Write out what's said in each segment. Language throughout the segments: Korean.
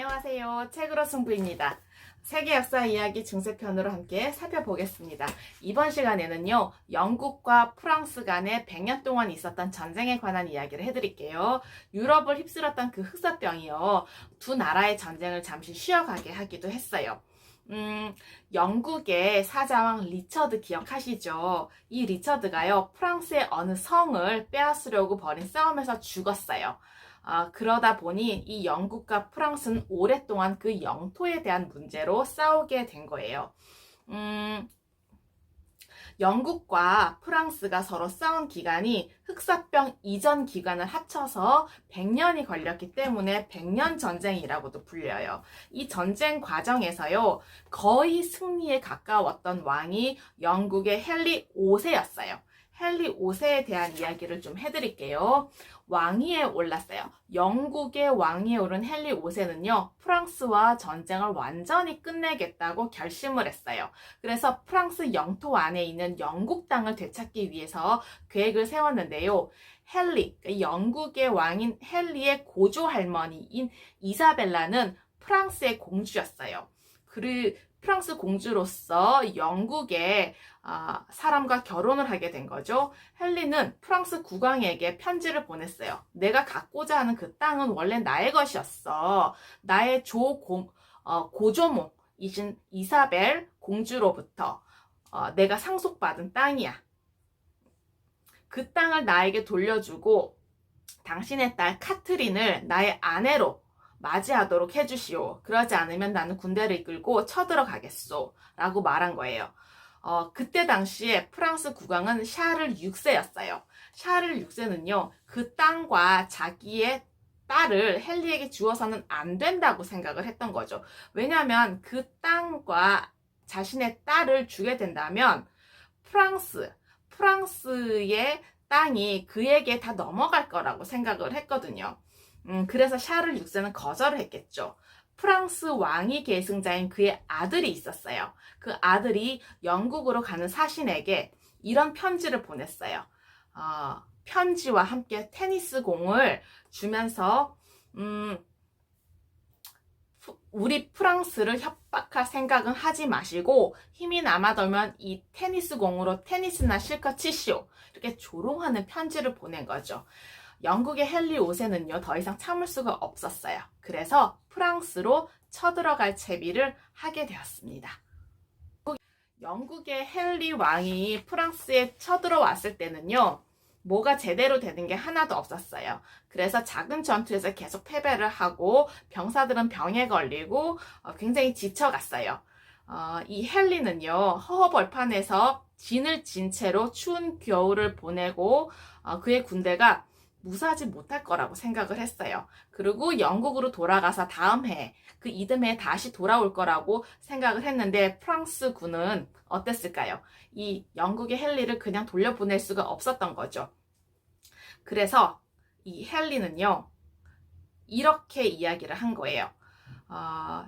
안녕하세요. 책으로 승부입니다. 세계 역사 이야기 중세편으로 함께 살펴보겠습니다. 이번 시간에는요, 영국과 프랑스 간에 100년 동안 있었던 전쟁에 관한 이야기를 해드릴게요. 유럽을 휩쓸었던 그 흑사병이요, 두 나라의 전쟁을 잠시 쉬어가게 하기도 했어요. 영국의 사자왕 리처드 기억하시죠? 이 리처드가요, 프랑스의 어느 성을 빼앗으려고 벌인 싸움에서 죽었어요. 그러다 보니 이 영국과 프랑스는 오랫동안 그 영토에 대한 문제로 싸우게 된 거예요. 영국과 프랑스가 서로 싸운 기간이 흑사병 이전 기간을 합쳐서 100년이 걸렸기 때문에 100년 전쟁이라고도 불려요. 이 전쟁 과정에서요, 거의 승리에 가까웠던 왕이 영국의 헨리 5세였어요. 헨리 5세에 대한 이야기를 좀 해드릴게요. 왕위에 올랐어요. 영국의 왕위에 오른 헨리 5세는요, 프랑스와 전쟁을 완전히 끝내겠다고 결심을 했어요. 그래서 프랑스 영토 안에 있는 영국 땅을 되찾기 위해서 계획을 세웠는데요. 헨리, 영국의 왕인 헨리의 고조 할머니인 이사벨라는 프랑스의 공주였어요. 프랑스 공주로서 영국의 사람과 결혼을 하게 된 거죠. 헨리는 프랑스 국왕에게 편지를 보냈어요. 내가 갖고자 하는 그 땅은 원래 나의 것이었어. 나의 고조모이신 이사벨 공주로부터 내가 상속받은 땅이야. 그 땅을 나에게 돌려주고 당신의 딸 카트린을 나의 아내로 맞이하도록 해주시오. 그러지 않으면 나는 군대를 이끌고 쳐들어가겠소. 라고 말한 거예요. 그때 당시에 프랑스 국왕은 샤를 6세였어요. 샤를 6세는요, 그 땅과 자기의 딸을 헨리에게 주어서는 안 된다고 생각을 했던 거죠. 왜냐하면 그 땅과 자신의 딸을 주게 된다면 프랑스의 땅이 그에게 다 넘어갈 거라고 생각을 했거든요. 그래서 샤를 6세는 거절을 했겠죠. 프랑스 왕위 계승자인 그의 아들이 있었어요. 그 아들이 영국으로 가는 사신에게 이런 편지를 보냈어요. 편지와 함께 테니스 공을 주면서 우리 프랑스를 협박할 생각은 하지 마시고 힘이 남아돌면 이 테니스 공으로 테니스나 실컷 치시오. 이렇게 조롱하는 편지를 보낸 거죠. 영국의 헨리 5세는요, 더 이상 참을 수가 없었어요. 그래서 프랑스로 쳐들어갈 채비를 하게 되었습니다. 영국의 헨리 왕이 프랑스에 쳐들어왔을 때는요, 뭐가 제대로 되는 게 하나도 없었어요. 그래서 작은 전투에서 계속 패배를 하고 병사들은 병에 걸리고 굉장히 지쳐갔어요. 이 헨리는요, 허허벌판에서 진을 진 채로 추운 겨울을 보내고 그의 군대가 무사하지 못할 거라고 생각을 했어요. 그리고 영국으로 돌아가서 다음 해, 그 이듬해에 다시 돌아올 거라고 생각을 했는데 프랑스 군은 어땠을까요? 이 영국의 헨리를 그냥 돌려보낼 수가 없었던 거죠. 그래서 이 헨리는요, 이렇게 이야기를 한 거예요.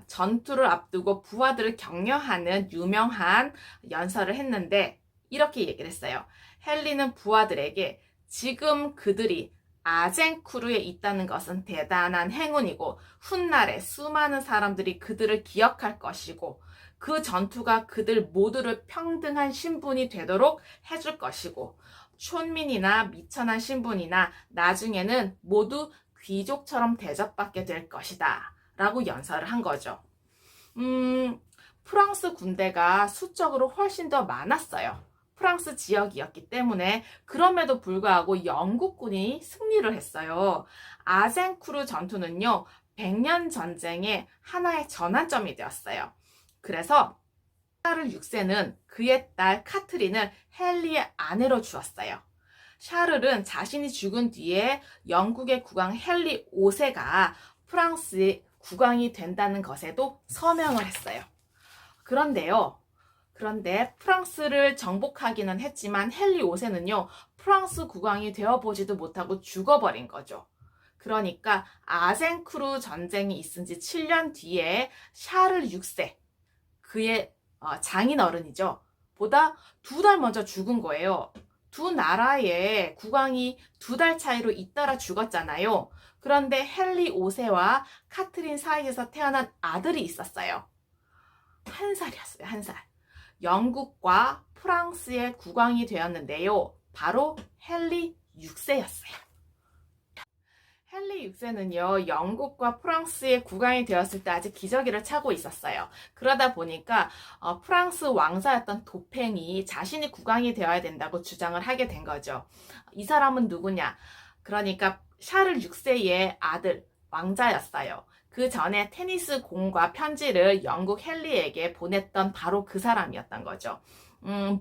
전투를 앞두고 부하들을 격려하는 유명한 연설을 했는데 이렇게 얘기를 했어요. 헨리는 부하들에게 지금 그들이 아젠쿠르에 있다는 것은 대단한 행운이고 훗날에 수많은 사람들이 그들을 기억할 것이고 그 전투가 그들 모두를 평등한 신분이 되도록 해줄 것이고 촌민이나 미천한 신분이나 나중에는 모두 귀족처럼 대접받게 될 것이다 라고 연설을 한 거죠. 프랑스 군대가 수적으로 훨씬 더 많았어요. 프랑스 지역이었기 때문에. 그럼에도 불구하고 영국군이 승리를 했어요. 아젠쿠르 전투는요, 100년 전쟁의 하나의 전환점이 되었어요. 그래서 샤를 6세는 그의 딸 카트린을 헨리의 아내로 주었어요. 샤를은 자신이 죽은 뒤에 영국의 국왕 헨리 5세가 프랑스의 국왕이 된다는 것에도 서명을 했어요. 그런데 프랑스를 정복하기는 했지만 헨리 5세는요, 프랑스 국왕이 되어보지도 못하고 죽어버린 거죠. 그러니까 아젠쿠르 전쟁이 있은 지 7년 뒤에 샤를 6세, 그의 장인어른이죠, 보다 2달 먼저 죽은 거예요. 두 나라의 국왕이 2달 차이로 잇따라 죽었잖아요. 그런데 헨리 5세와 카트린 사이에서 태어난 아들이 있었어요. 1살이었어요, 1살. 영국과 프랑스의 국왕이 되었는데요. 바로 헨리 6세였어요. 헨리 6세는요, 영국과 프랑스의 국왕이 되었을 때 아직 기저귀를 차고 있었어요. 그러다 보니까 프랑스 왕자였던 도팽이 자신이 국왕이 되어야 된다고 주장을 하게 된 거죠. 이 사람은 누구냐? 그러니까 샤를 6세의 아들, 왕자였어요. 그 전에 테니스 공과 편지를 영국 헨리에게 보냈던 바로 그 사람이었던 거죠.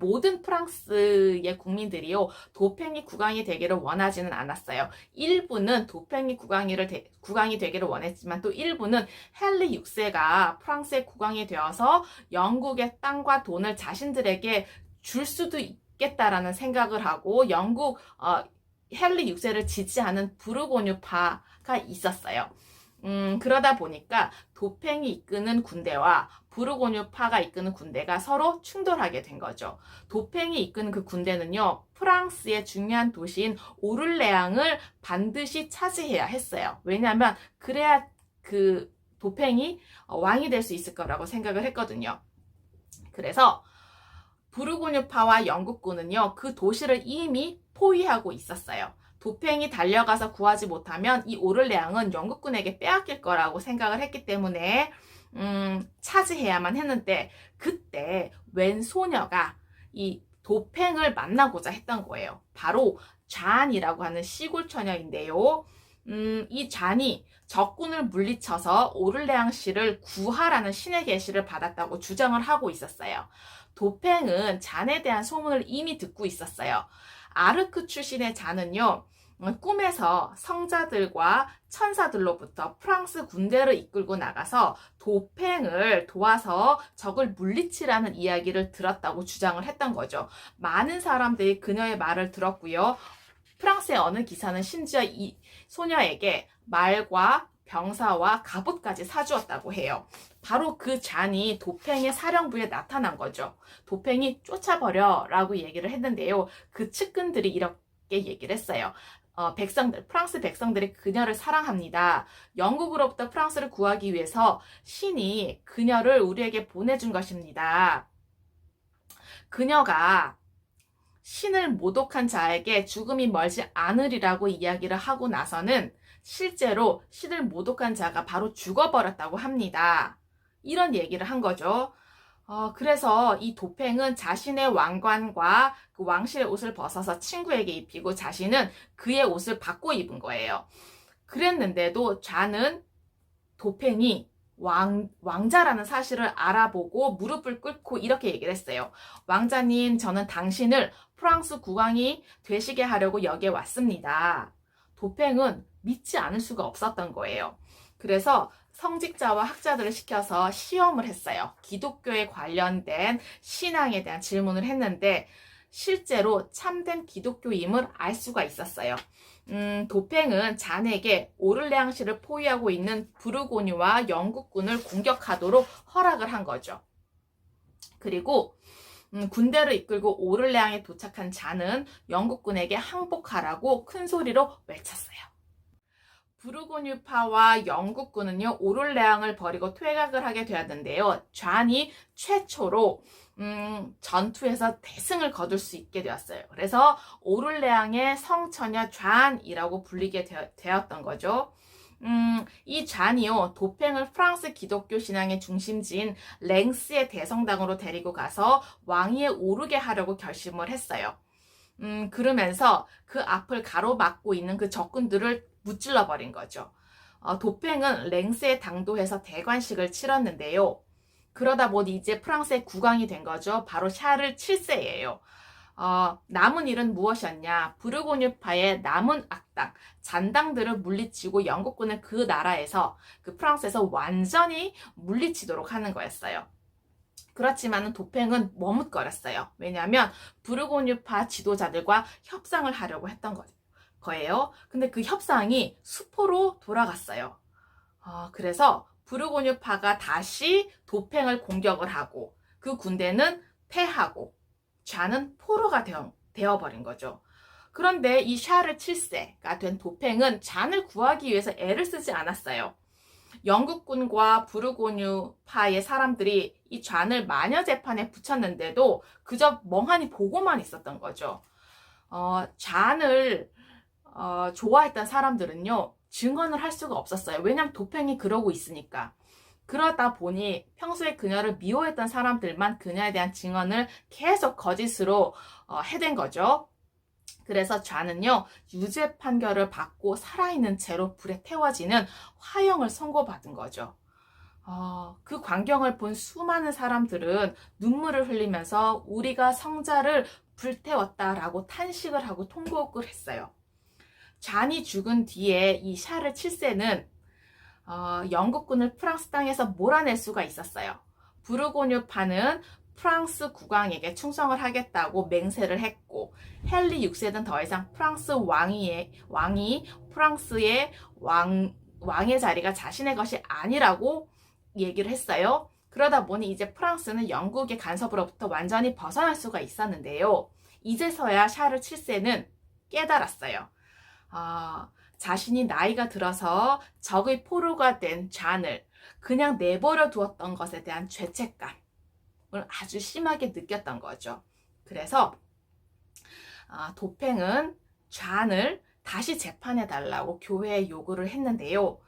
모든 프랑스의 국민들이요, 도팽이 국왕이 되기를 원하지는 않았어요. 일부는 도팽이 국왕이 되기를 원했지만 또 일부는 헨리 6세가 프랑스의 국왕이 되어서 영국의 땅과 돈을 자신들에게 줄 수도 있겠다라는 생각을 하고 영국 헨리 6세를 지지하는 부르고뉴파가 있었어요. 그러다 보니까 도팽이 이끄는 군대와 부르고뉴파가 이끄는 군대가 서로 충돌하게 된 거죠. 도팽이 이끄는 그 군대는요, 프랑스의 중요한 도시인 오를레앙을 반드시 차지해야 했어요. 왜냐하면 그래야 그 도팽이 왕이 될 수 있을 거라고 생각을 했거든요. 그래서 부르고뉴파와 영국군은요, 그 도시를 이미 포위하고 있었어요. 도팽이 달려가서 구하지 못하면 이 오를레앙은 영국군에게 빼앗길 거라고 생각을 했기 때문에 차지해야만 했는데, 그때 웬 소녀가 이 도팽을 만나고자 했던 거예요. 바로 잔이라고 하는 시골 처녀인데요. 이 잔이 적군을 물리쳐서 오를레앙시를 구하라는 신의 계시를 받았다고 주장을 하고 있었어요. 도팽은 잔에 대한 소문을 이미 듣고 있었어요. 아르크 출신의 잔은요, 꿈에서 성자들과 천사들로부터 프랑스 군대를 이끌고 나가서 도팽을 도와서 적을 물리치라는 이야기를 들었다고 주장을 했던 거죠. 많은 사람들이 그녀의 말을 들었고요. 프랑스의 어느 기사는 심지어 이 소녀에게 말과 병사와 갑옷까지 사주었다고 해요. 바로 그 잔이 도팽의 사령부에 나타난 거죠. 도팽이 쫓아버려 라고 얘기를 했는데요. 그 측근들이 이렇게 얘기를 했어요. 프랑스 백성들이 그녀를 사랑합니다. 영국으로부터 프랑스를 구하기 위해서 신이 그녀를 우리에게 보내준 것입니다. 그녀가 신을 모독한 자에게 죽음이 멀지 않으리라고 이야기를 하고 나서는 실제로 신을 모독한 자가 바로 죽어버렸다고 합니다. 이런 얘기를 한 거죠. 그래서 이 도팽은 자신의 왕관과 그 왕실의 옷을 벗어서 친구에게 입히고 자신은 그의 옷을 바꿔 입은 거예요. 그랬는데도 좌는 도팽이 왕자라는 사실을 알아보고 무릎을 꿇고 이렇게 얘기를 했어요. 왕자님, 저는 당신을 프랑스 국왕이 되시게 하려고 여기에 왔습니다. 도팽은 믿지 않을 수가 없었던 거예요. 그래서 성직자와 학자들을 시켜서 시험을 했어요. 기독교에 관련된 신앙에 대한 질문을 했는데 실제로 참된 기독교임을 알 수가 있었어요. 도팽은 잔에게 오를레앙시를 포위하고 있는 부르고뉴와 영국군을 공격하도록 허락을 한 거죠. 그리고 군대를 이끌고 오를레앙에 도착한 잔은 영국군에게 항복하라고 큰 소리로 외쳤어요. 부르고뉴파와 영국군은요, 오를레앙을 버리고 퇴각을 하게 되었는데요. 잔이 최초로 전투에서 대승을 거둘 수 있게 되었어요. 그래서 오를레앙의 성처녀 잔이라고 불리게 되었던 거죠. 이 잔이요, 도팽을 프랑스 기독교 신앙의 중심지인 랭스의 대성당으로 데리고 가서 왕위에 오르게 하려고 결심을 했어요. 그러면서 그 앞을 가로막고 있는 그 적군들을 무찔러 버린 거죠. 도팽은 랭스의 당도에서 대관식을 치렀는데요. 그러다 보니 이제 프랑스의 국왕이 된 거죠. 바로 샤를 7세예요. 남은 일은 무엇이었냐? 부르고뉴파의 남은 악당, 잔당들을 물리치고 영국군을 그 나라에서, 그 프랑스에서 완전히 물리치도록 하는 거였어요. 그렇지만 도팽은 머뭇거렸어요. 왜냐하면 부르고뉴파 지도자들과 협상을 하려고 했던 거예요. 근데 그 협상이 수포로 돌아갔어요. 그래서 부르고뉴파가 다시 도팽을 공격을 하고 그 군대는 패하고 좌는 포로가 되어버린 거죠. 그런데 이 샤를 7세가 된 도팽은 잔을 구하기 위해서 애를 쓰지 않았어요. 영국군과 부르고뉴파의 사람들이 이 잔을 마녀 재판에 붙였는데도 그저 멍하니 보고만 있었던 거죠. 잔을 좋아했던 사람들은요, 증언을 할 수가 없었어요. 왜냐하면 도팽이 그러고 있으니까. 그러다 보니 평소에 그녀를 미워했던 사람들만 그녀에 대한 증언을 계속 거짓으로 해댄 거죠. 그래서 좌는요, 유죄 판결을 받고 살아있는 채로 불에 태워지는 화형을 선고받은 거죠. 그 광경을 본 수많은 사람들은 눈물을 흘리면서 우리가 성자를 불태웠다라고 탄식을 하고 통곡을 했어요. 잔이 죽은 뒤에 이 샤를 7세는 영국군을 프랑스 땅에서 몰아낼 수가 있었어요. 부르고뉴파는 프랑스 국왕에게 충성을 하겠다고 맹세를 했고, 헨리 6세는 더 이상 프랑스 왕이 프랑스의 왕의 자리가 자신의 것이 아니라고 얘기를 했어요. 그러다 보니 이제 프랑스는 영국의 간섭으로부터 완전히 벗어날 수가 있었는데요. 이제서야 샤를 7세는 깨달았어요. 자신이 나이가 들어서 적의 포로가 된 잔을 그냥 내버려 두었던 것에 대한 죄책감을 아주 심하게 느꼈던 거죠. 그래서 도팽은 잔을 다시 재판해 달라고 교회에 요구를 했는데요.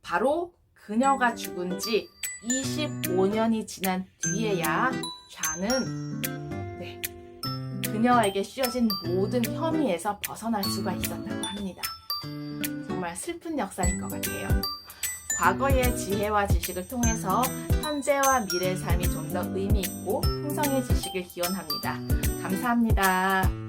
바로 그녀가 죽은 지 25년이 지난 뒤에야 잔은 그녀에게 씌워진 모든 혐의에서 벗어날 수가 있었다고 합니다. 정말 슬픈 역사인 것 같아요. 과거의 지혜와 지식을 통해서 현재와 미래의 삶이 좀 더 의미 있고 풍성해지시길 기원합니다. 감사합니다.